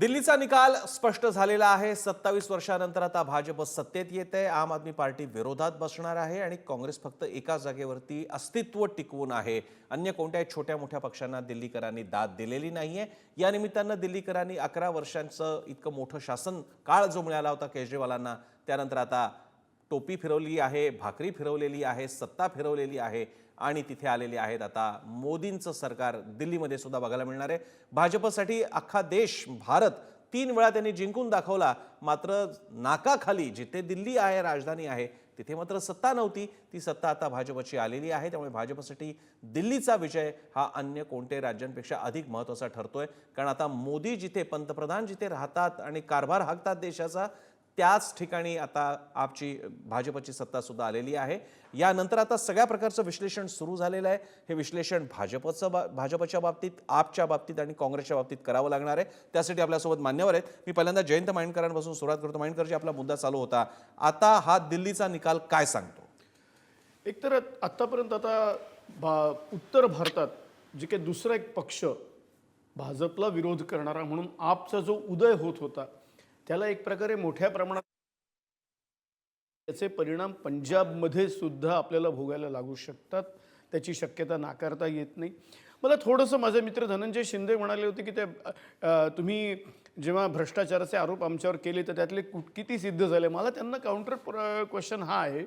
दिल्लीचा निकाल स्पष्ट झालेला आहे। 27 वर्षांनंतर आता भाजप सत्तेत येते। आम आदमी पार्टी विरोधात बसणार आहे आणि काँग्रेस फक्त एका जागेवरती अस्तित्व टिकवून आहे। अन्य कोणत्याही छोट्या मोठ्या पक्षांना दिल्लीकरांनी दाद दिलेली नाहीये। या निमित्तानं दिल्लीकरांनी 11 वर्षांचं इतकं मोठं शासन काळ जो मिळाला होता केजरीवालांना, त्यानंतर आता टोपी फिरवली आहे, भाकरी फिरवलेली आहे, सत्ता फिरवलेली आहे आणि तिथे आलेले आहेत आता मोदींचं सरकार दिल्लीमध्ये सुद्धा बघायला मिळणार आहे। भाजपसाठी अख्खा देश भारत 3 वेळा त्यांनी जिंकून दाखवला, मात्र नाकाखाली जिथे दिल्ली आहे, राजधानी आहे, तिथे मात्र सत्ता नव्हती। ती सत्ता आता भाजपची आलेली आहे। त्यामुळे भाजपसाठी दिल्लीचा विजय हा अन्य कोणत्याही राज्यांपेक्षा अधिक महत्त्वाचा ठरतोय, कारण आता मोदी जिथे पंतप्रधान जिथे राहतात आणि कारभार हाकतात देशाचा, त्याच ठिकाणी आता भाजपची सत्ता सुद्धा आलेली आहे। यानंतर आता सगळ्या प्रकारचं विश्लेषण सुरू झालेलं आहे। हे विश्लेषण भाजपच्या बाबतीत, आपच्या बाबतीत आणि काँग्रेसच्या बाबतीत करावं लागणार आहे। त्यासाठी आपल्यासोबत मान्यवर आहेत। मी पहिल्यांदा जयंत माइंडकरांपासून सुरुवात करतो। माइंडकरजी, आपला मुद्दा चालू होता, आता हा दिल्लीचा निकाल काय सांगतो? एकतर आतापर्यंत उत्तर भारतात जे काही दुसरा एक पक्ष भाजपला विरोध करणारा म्हणून आपचा जो उदय होत होता, त्याला एक प्रकारे मोठ्या प्रमाणात याचे परिणाम पंजाबमध्ये सुद्धा आपल्याला भोगायला लागू शकतात। त्याची शक्यता नाकारता येत नाही। मला थोडंसं माझे मित्र धनंजय शिंदे म्हणाले होते की ते तुम्ही जेव्हा भ्रष्टाचाराचे आरोप आमच्यावर केले तर त्यातले किती सिद्ध झाले। मला त्यांना काउंटर क्वेश्चन हा आहे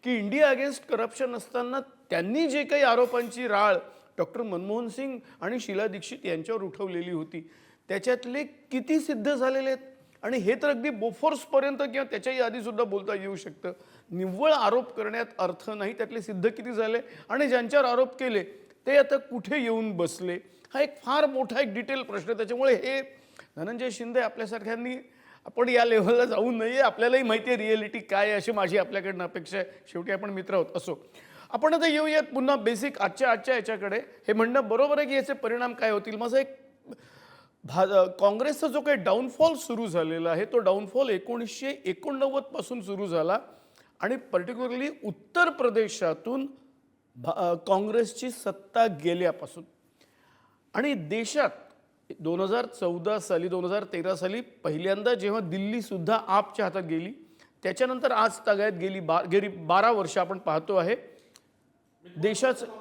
की इंडिया अगेन्स्ट करप्शन असताना त्यांनी जे काही आरोपांची राळ डॉक्टर मनमोहन सिंग आणि शीला दीक्षित यांच्यावर उठवलेली होती, त्याच्यातले किती सिद्ध झालेले आहेत? आणि हे तर अगदी बोफोर्सपर्यंत किंवा त्याच्याही आधी सुद्धा बोलता येऊ शकतं। निव्वळ आरोप करण्यात अर्थ नाही, त्यातले सिद्ध किती झाले आणि ज्यांच्यावर आरोप केले ते आता कुठे येऊन बसले, हा एक फार मोठा एक डिटेल प्रश्न। त्याच्यामुळे हे धनंजय शिंदे आपल्यासारख्यांनी आपण या लेव्हलला जाऊ नये। आपल्यालाही माहिती आहे रिॲलिटी काय आहे, अशी माझी आपल्याकडनं अपेक्षा आहे। शेवटी आपण मित्र आहोत। असो, आपण आता येऊयात पुन्हा बेसिक आजच्या याच्याकडे। हे म्हणणं बरोबर आहे की याचे परिणाम काय होतील। माझं एक काँग्रेसचा जो काही डाऊनफॉल सुरू झालेला आहे, तो डाऊनफॉल 1989 पासून सुरू झाला आणि पर्टिक्युलरली उत्तर प्रदेशातून काँग्रेसची सत्ता गेल्यापासून। आणि देशात 2014 साली 2013 साली पहिल्यांदा जेव्हा दिल्ली सुद्धा आपच्या हातात गेली, त्याच्यानंतर आज तागायत गेली 12 वर्ष आपण पाहतो आहे देशाचं।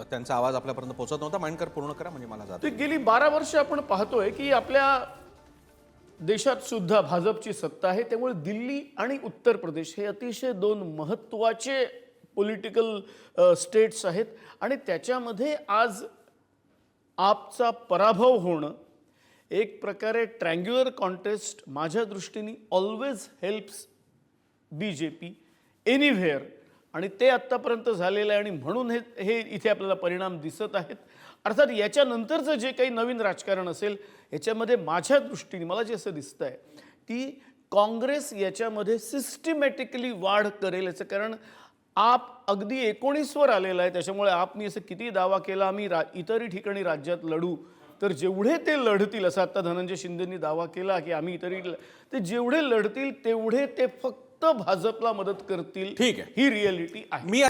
त्यांचा आवाज आपल्यापर्यंत पोहोचत नव्हता। माइंडकर पूर्ण करा, म्हणजे मला जातं। गेली 12 वर्ष आपण पाहतोय की आपल्या देशात सुद्धा भाजपची सत्ता आहे। त्यामुळे दिल्ली आणि उत्तर प्रदेश हे अतिशय 2 महत्त्वाचे पॉलिटिकल स्टेट्स आहेत आणि त्याच्यामध्ये आज आपचा पराभव होणं एक प्रकारे ट्रँग्युलर कॉन्टेस्ट माझ्या दृष्टीने ऑलवेज हेल्प्स बीजेपी एनिव्हेअर, आणि ते आत्तापर्यंत झालेलं आहे आणि म्हणून हे इथे आपल्याला परिणाम दिसत आहेत। अर्थात याच्यानंतरचं जे काही नवीन राजकारण असेल याच्यामध्ये माझ्या दृष्टीने मला जे असं दिसतंय की काँग्रेस याच्यामध्ये सिस्टमॅटिकली वाढ करेल। याचं कारण आप अगदी 19 वर आलेला आहे। त्याच्यामुळे आपनी असं किती दावा केला आम्ही इतरही ठिकाणी राज्यात लढू, तर जेवढे ते लढतील, असं आता धनंजय शिंदेंनी दावा केला की आम्ही इतरही, ते जेवढे लढतील तेवढे ते फक्त भाजपला मदत करतील। ठीक आहे, ही रिॲलिटी आहे। मी